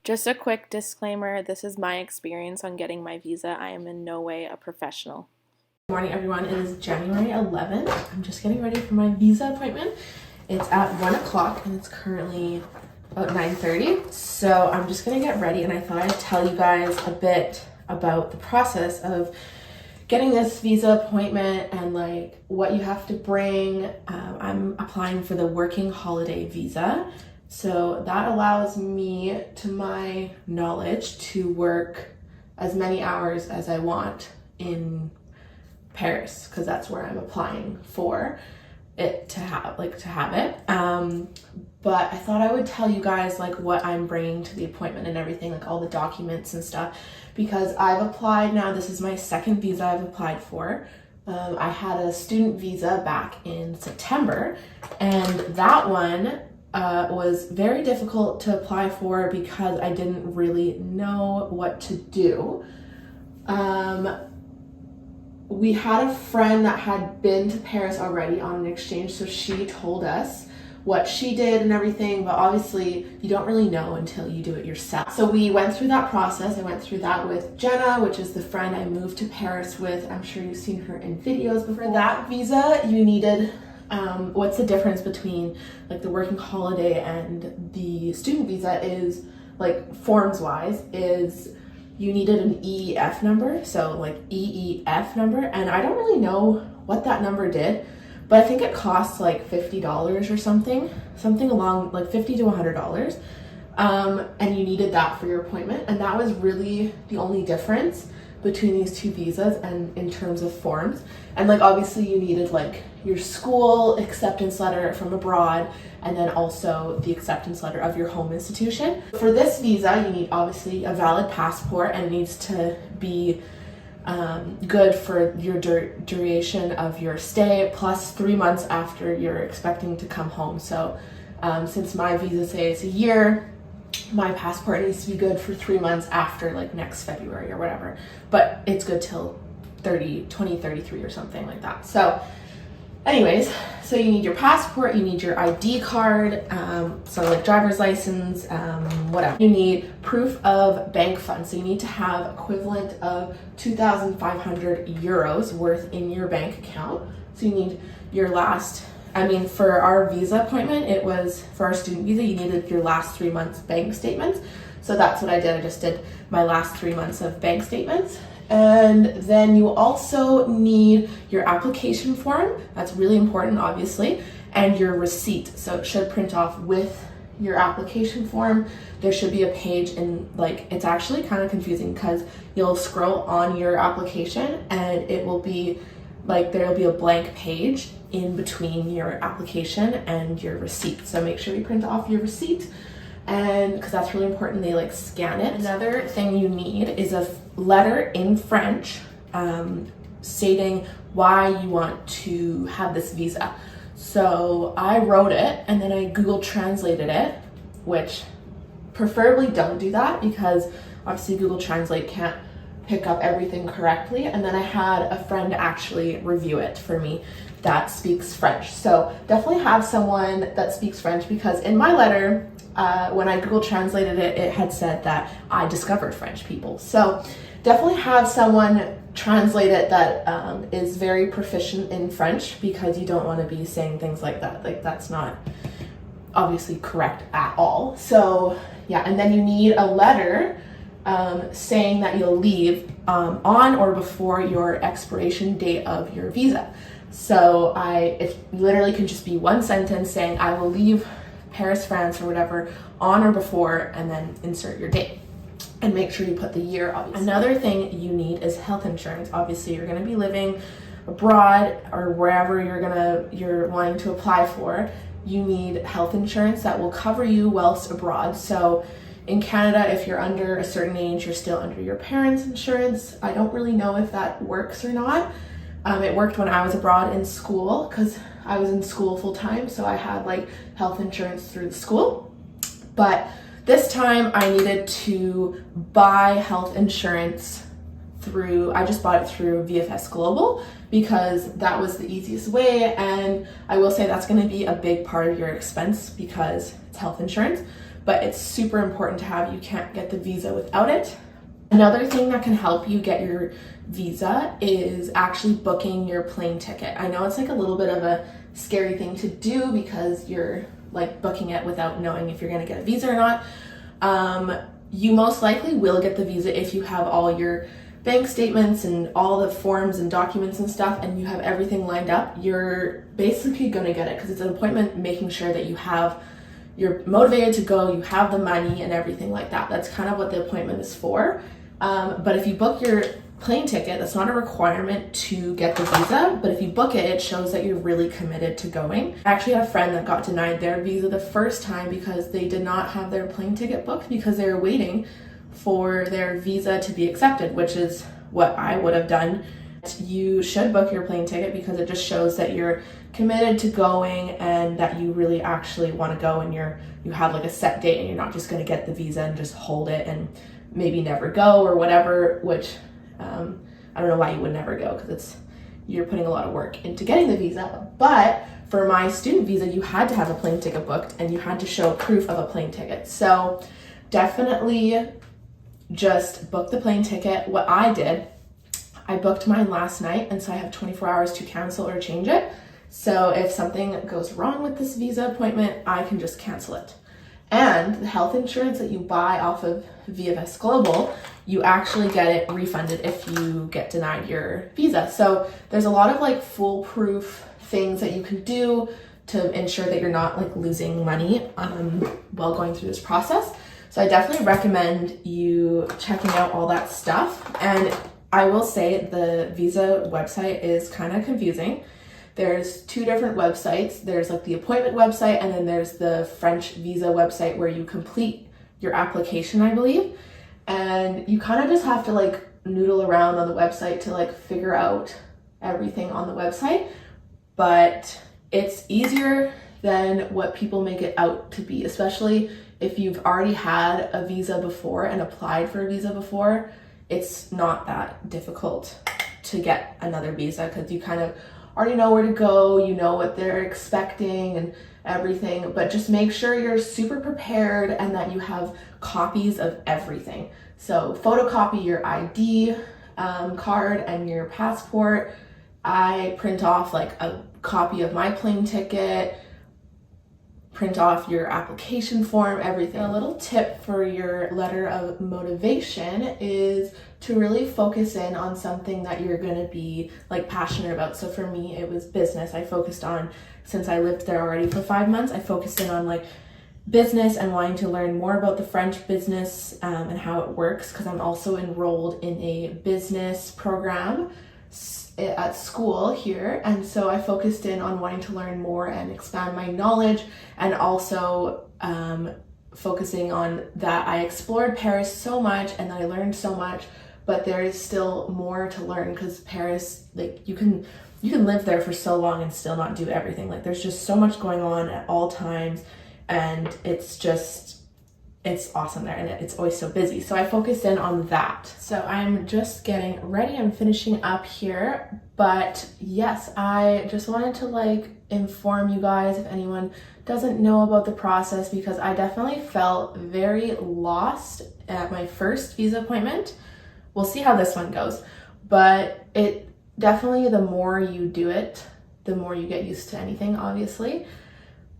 Just a quick disclaimer, this is my experience on getting my visa. I am in no way a professional. Good morning, everyone. It is January 11th. I'm just getting ready for my visa appointment. It's at 1 o'clock and it's currently about 9:30. So I'm just gonna get ready, and I thought I'd tell you guys a bit about the process of getting this visa appointment and like what you have to bring. I'm applying for the working holiday visa. So that allows me, to my knowledge, to work as many hours as I want in Paris, because that's where I'm applying for it to have it. But I thought I would tell you guys like what I'm bringing to the appointment and everything, like all the documents and stuff, because I've applied now. This is my second visa I've applied for. I had a student visa back in September, and that one was very difficult to apply for because I didn't really know what to do. We had a friend that had been to Paris already on an exchange, so she told us what she did and everything, but obviously you don't really know until you do it yourself. So we went through that process. I went through that with Jenna, which is the friend I moved to Paris with. I'm sure you've seen her in videos before. For that visa, you needed what's the difference between like the working holiday and the student visa is, like, forms wise, is you needed an EEF number, so like EEF number, and I don't really know what that number did, but I think it costs like $50 or something along like $50 to $100, and you needed that for your appointment, and that was really the only difference between these two visas and in terms of forms. And like obviously you needed like your school acceptance letter from abroad, and then also the acceptance letter of your home institution. For this visa, you need obviously a valid passport, and it needs to be good for your duration of your stay, plus 3 months after you're expecting to come home. So since my visa says a year, my passport needs to be good for 3 months after like next February or whatever, but it's good till 2033 or something like that. So anyways, so you need your passport, you need your ID card, so like driver's license, whatever. You need proof of bank funds, so you need to have equivalent of 2,500 euros worth in your bank account. So you need your last, for our visa appointment, it was for our student visa, you needed your last 3 months bank statements. So that's what I did. I just did my last 3 months of bank statements. And then you also need your application form. That's really important, obviously, and your receipt. So it should print off with your application form. There should be a page, and like it's actually kind of confusing because you'll scroll on your application and it will be like there'll be a blank page in between your application and your receipt. So make sure you print off your receipt, and because that's really important, they like scan it. Another thing you need is a letter in French stating why you want to have this visa. So I wrote it and then I Google translated it, which preferably don't do that because obviously Google Translate can't pick up everything correctly. And then I had a friend actually review it for me that speaks French. So definitely have someone that speaks French, because in my letter, when I Google translated it, it had said that I discovered French people. So definitely have someone translate it that is very proficient in French, because you don't want to be saying things like that. Like that's not obviously correct at all. So yeah, and then you need a letter saying that you'll leave on or before your expiration date of your visa. So it literally can just be one sentence saying I will leave Paris, France, or whatever on or before, and then insert your date. And make sure you put the year, obviously. Another thing you need is health insurance. Obviously, you're going to be living abroad or wherever you're wanting to apply for. You need health insurance that will cover you whilst abroad. So in Canada, if you're under a certain age, you're still under your parents' insurance. I don't really know if that works or not. It worked when I was abroad in school, because I was in school full time, so I had like health insurance through the school. But this time I needed to buy health insurance I just bought it through VFS Global, because that was the easiest way. And I will say that's going to be a big part of your expense because it's health insurance. but it's super important to have. You can't get the visa without it. Another thing that can help you get your visa is actually booking your plane ticket. I know it's like a little bit of a scary thing to do because you're like booking it without knowing if you're going to get a visa or not. You most likely will get the visa if you have all your bank statements and all the forms and documents and stuff, and you have everything lined up. You're basically going to get it because it's an appointment making sure that you're motivated to go, you have the money and everything like that. That's kind of what the appointment is for. But if you book your plane ticket, that's not a requirement to get the visa, but if you book it, it shows that you're really committed to going. I actually had a friend that got denied their visa the first time because they did not have their plane ticket booked because they were waiting for their visa to be accepted, which is what I would have done. You should book your plane ticket because it just shows that you're committed to going and that you really actually want to go, and you have like a set date and you're not just going to get the visa and just hold it and maybe never go or whatever, which I don't know why you would never go because you're putting a lot of work into getting the visa. But for my student visa, you had to have a plane ticket booked and you had to show proof of a plane ticket. So definitely just book the plane ticket. What I did, I booked mine last night, and so I have 24 hours to cancel or change it. So if something goes wrong with this visa appointment, I can just cancel it. And the health insurance that you buy off of VFS Global, you actually get it refunded if you get denied your visa. So there's a lot of like foolproof things that you can do to ensure that you're not like losing money while going through this process. So I definitely recommend you checking out all that stuff. And I will say the visa website is kind of confusing. There's two different websites. There's like the appointment website, and then there's the French visa website where you complete your application, I believe. And you kind of just have to like noodle around on the website to like figure out everything on the website. But it's easier than what people make it out to be, especially if you've already had a visa before and applied for a visa before. It's not that difficult to get another visa because you kind of already know where to go, you know what they're expecting and everything, but just make sure you're super prepared and that you have copies of everything. So photocopy your ID card and your passport. I print off like a copy of my plane ticket, print off your application form, everything. A little tip for your letter of motivation is to really focus in on something that you're going to be like passionate about. So for me, it was business. I focused on, since I lived there already for 5 months, I focused in on like business and wanting to learn more about the French business and how it works, because I'm also enrolled in a business program at school here, and so I focused in on wanting to learn more and expand my knowledge, and also focusing on that I explored Paris so much and I learned so much, but there is still more to learn because Paris, like you can live there for so long and still not do everything. Like there's just so much going on at all times, and it's awesome there, and it's always so busy. So I focused in on that. So I'm just getting ready. I'm finishing up here. But yes, I just wanted to like inform you guys if anyone doesn't know about the process, because I definitely felt very lost at my first visa appointment. We'll see how this one goes. But it definitely, the more you do it, the more you get used to anything, obviously.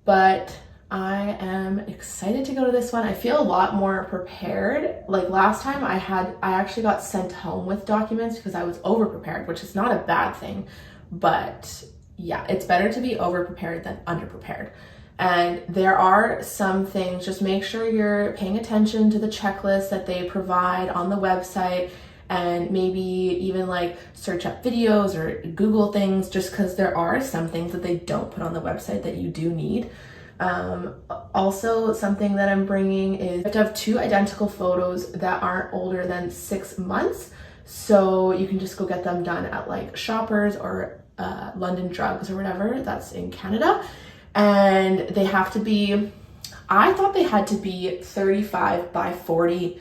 But I am excited to go to this one. I feel a lot more prepared. Like last time I actually got sent home with documents because I was over prepared, which is not a bad thing. But yeah, it's better to be over prepared than under prepared. And there are some things, just make sure you're paying attention to the checklist that they provide on the website, and maybe even like search up videos or Google things, just because there are some things that they don't put on the website that you do need. Also, something that I'm bringing is you have to have 2 identical photos that aren't older than 6 months. So you can just go get them done at like Shoppers or London Drugs or whatever, that's in Canada. And they have to be, I thought they had to be 35 by 40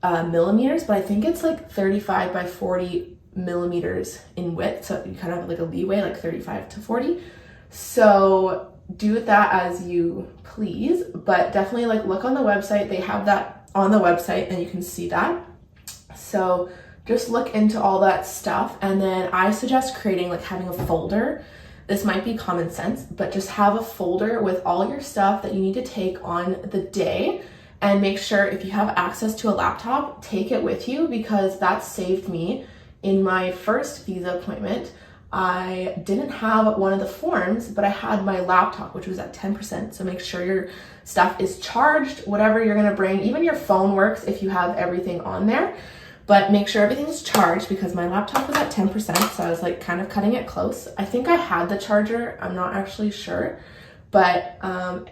millimeters, but I think it's like 35 by 40 millimeters in width. So you kind of have like a leeway, like 35 to 40. So do with that as you please, but definitely like look on the website. They have that on the website and you can see that. So just look into all that stuff. And then I suggest creating, like having a folder. This might be common sense, but just have a folder with all your stuff that you need to take on the day, and make sure if you have access to a laptop, take it with you, because that saved me in my first visa appointment. I didn't have one of the forms, but I had my laptop, which was at 10%. So make sure your stuff is charged, whatever you're gonna bring. Even your phone works if you have everything on there, but make sure everything's charged, because my laptop was at 10%. So I was like kind of cutting it close. I think I had the charger, I'm not actually sure. But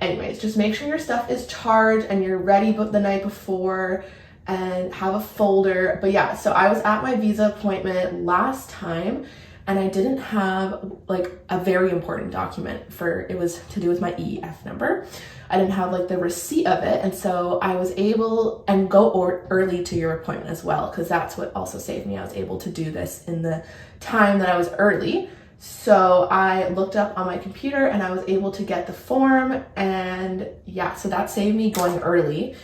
anyways, just make sure your stuff is charged and you're ready the night before, and have a folder. But yeah, so I was at my visa appointment last time and I didn't have like a very important document it was to do with my EF number. I didn't have like the receipt of it. And so I was able, and go early to your appointment as well, because that's what also saved me. I was able to do this in the time that I was early. So I looked up on my computer and I was able to get the form, and yeah, so that saved me going early.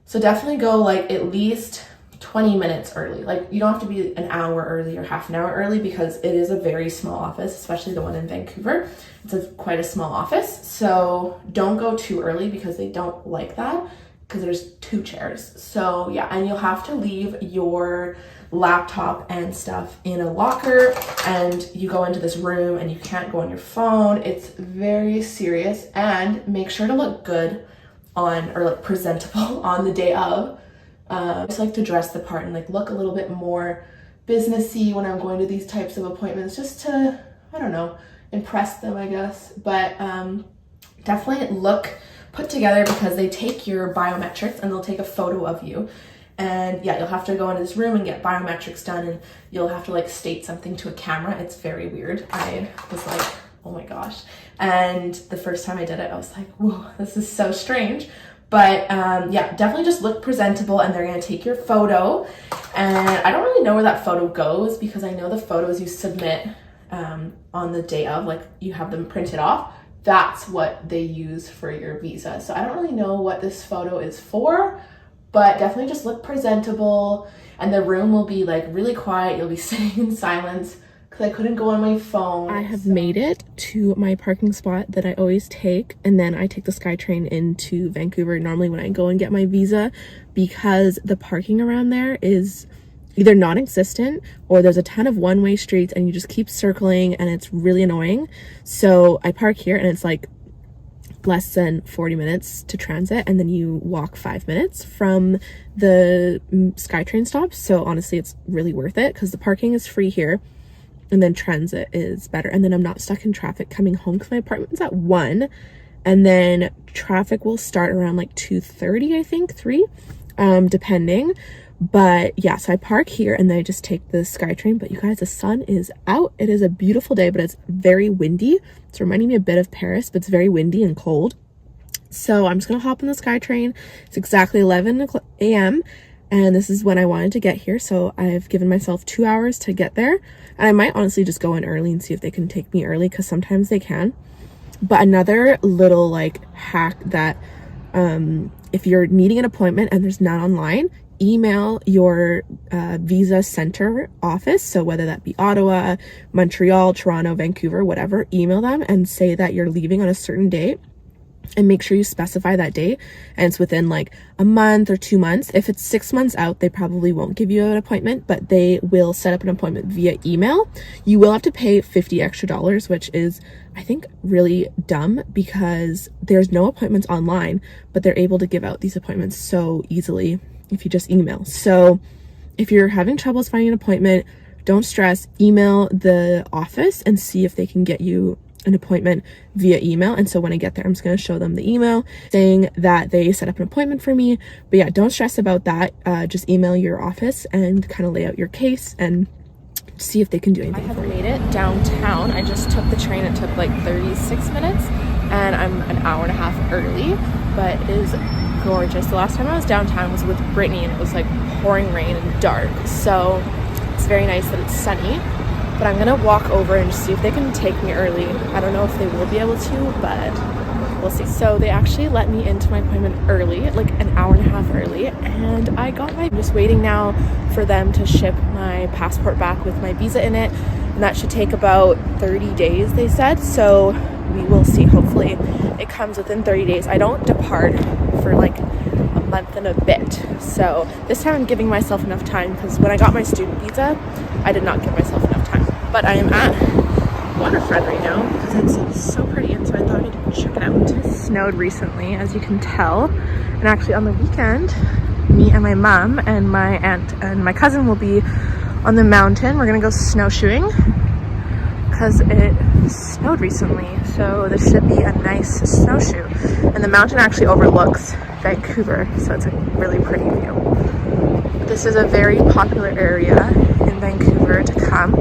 So definitely go like at least 20 minutes early. Like you don't have to be an hour early or half an hour early, because it is a very small office, especially the one in Vancouver. It's quite a small office. So don't go too early, because they don't like that, because there's 2 chairs. So yeah, and you'll have to leave your laptop and stuff in a locker, and you go into this room and you can't go on your phone. It's very serious, and make sure to look good or like presentable on the day of. I just like to dress the part and like look a little bit more businessy when I'm going to these types of appointments, just to, I don't know, impress them, I guess. But definitely look put together, because they take your biometrics and they'll take a photo of you. And yeah, you'll have to go into this room and get biometrics done, and you'll have to like state something to a camera. It's very weird. I was like, oh my gosh. And the first time I did it, I was like, whoa, this is so strange. But yeah, definitely just look presentable, and they're gonna take your photo. And I don't really know where that photo goes, because I know the photos you submit on the day of, like you have them printed off, that's what they use for your visa. So I don't really know what this photo is for, but definitely just look presentable, and the room will be like really quiet. You'll be sitting in silence, because I couldn't go on my phone. I have made it to my parking spot that I always take, and then I take the SkyTrain into Vancouver normally when I go and get my visa, because the parking around there is either non-existent or there's a ton of one-way streets and you just keep circling and it's really annoying. So I park here, and it's like less than 40 minutes to transit, and then you walk 5 minutes from the SkyTrain stop. So honestly, it's really worth it, because the parking is free here, and then transit is better. And then I'm not stuck in traffic coming home, because my apartment's at 1, and then traffic will start around like 2:30, I think 3, depending. But yeah, so I park here and then I just take the SkyTrain. But you guys, the sun is out. It is a beautiful day, but it's very windy. It's reminding me a bit of Paris, but it's very windy and cold. So I'm just gonna hop on the SkyTrain. It's exactly 11 a.m. and this is when I wanted to get here. So I've given myself 2 hours to get there. And I might honestly just go in early and see if they can take me early, because sometimes they can. But another little like hack that if you're needing an appointment and there's none online, email your visa center office. So whether that be Ottawa, Montreal, Toronto, Vancouver, whatever, email them and say that you're leaving on a certain date, and make sure you specify that date, and it's within like a month or 2 months. If it's 6 months out, they probably won't give you an appointment, but they will set up an appointment via email. You will have to pay $50 extra, which is, I think, really dumb, because there's no appointments online, but they're able to give out these appointments so easily if you just email. So if you're having troubles finding an appointment, don't stress, email the office and see if they can get you an appointment via email. And so when I get there, I'm just going to show them the email saying that they set up an appointment for me. But yeah, don't stress about that. Just email your office and kind of lay out your case and see if they can do anything. I have made it downtown. I just took the train. It took like 36 minutes and I'm an hour and a half early, but it is gorgeous. The last time I was downtown was with Brittany and it was like pouring rain and dark. So it's very nice that it's sunny. But I'm gonna walk over and see if they can take me early. I don't know if they will be able to, but we'll see. So they actually let me into my appointment early, like an hour and a half early, and I got my, I'm just waiting now for them to ship my passport back with my visa in it, and that should take about 30 days, they said. So we will see. Hopefully it comes within 30 days. I don't depart for like a month and a bit, so this time I'm giving myself enough time, because when I got my student visa I did not give myself enough time. But I am at waterfront right now because it's so pretty, and so I thought I'd check it out. It snowed recently, as you can tell, and actually on the weekend me and my mom and my aunt and my cousin will be on the mountain. We're gonna go snowshoeing because it snowed recently, so this should be a nice snowshoe. And the mountain actually overlooks Vancouver, so it's a really pretty view. This is a very popular area in Vancouver to come.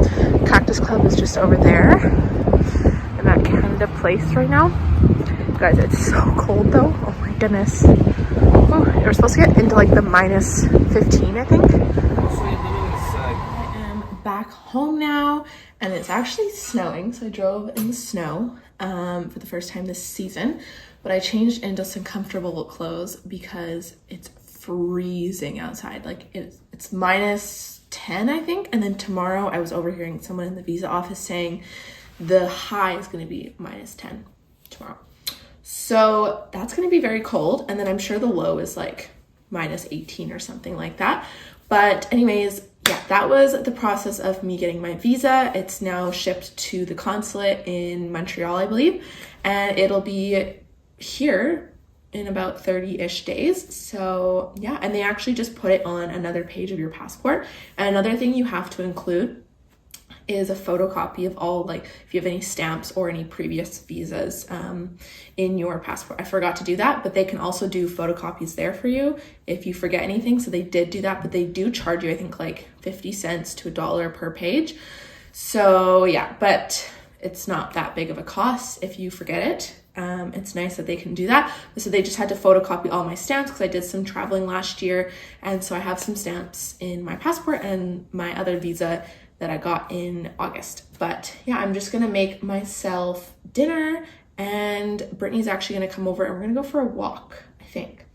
Cactus Club is just over there. I'm at Canada Place right now. Guys, it's so cold though. Oh my goodness. Oh, we're supposed to get into like the minus 15, I think. I am back home now, and it's actually snowing, so I drove in the snow for the first time this season, but I changed into some comfortable clothes because it's freezing outside. Like it's minus 10, I think, and then tomorrow I was overhearing someone in the visa office saying the high is going to be minus 10 tomorrow. So that's going to be very cold, and then I'm sure the low is like minus 18 or something like that. But anyways, yeah, that was the process of me getting my visa. It's now shipped to the consulate in Montreal, I believe, and it'll be here in about 30-ish days. So yeah, and they actually just put it on another page of your passport. And another thing you have to include is a photocopy of all, like if you have any stamps or any previous visas in your passport. I forgot to do that, but they can also do photocopies there for you if you forget anything. So they did do that, but they do charge you, I think, like 50 cents to $1 per page. So yeah, but it's not that big of a cost if you forget it. It's nice that they can do that. So they just had to photocopy all my stamps because I did some traveling last year, and so I have some stamps in my passport and my other visa that I got in August. But yeah, I'm just gonna make myself dinner, and Brittany's actually gonna come over and we're gonna go for a walk, I think.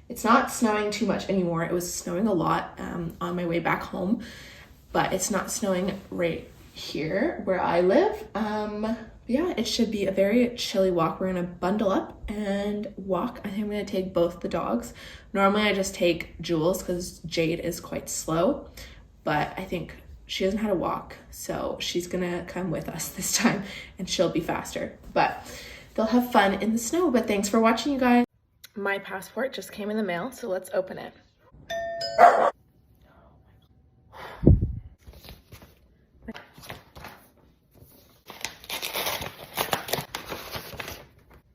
It's not snowing too much anymore. It was snowing a lot on my way back home, but it's not snowing right here where I live. Yeah, it should be a very chilly walk. We're gonna bundle up and walk. I think I'm gonna take both the dogs. Normally I just take Jules because Jade is quite slow, but I think she hasn't had a walk, so she's gonna come with us this time and she'll be faster. But they'll have fun in the snow. But thanks for watching, you guys. My passport just came in the mail, so let's open it.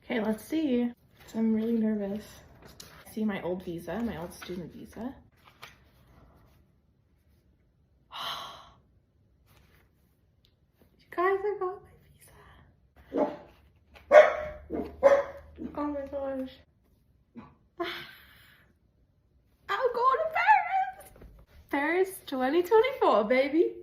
Okay, let's see. So I'm really nervous. See my old visa, my old student visa. You guys, I got my visa. Oh my gosh. I'm going to Paris! Paris 2024, baby.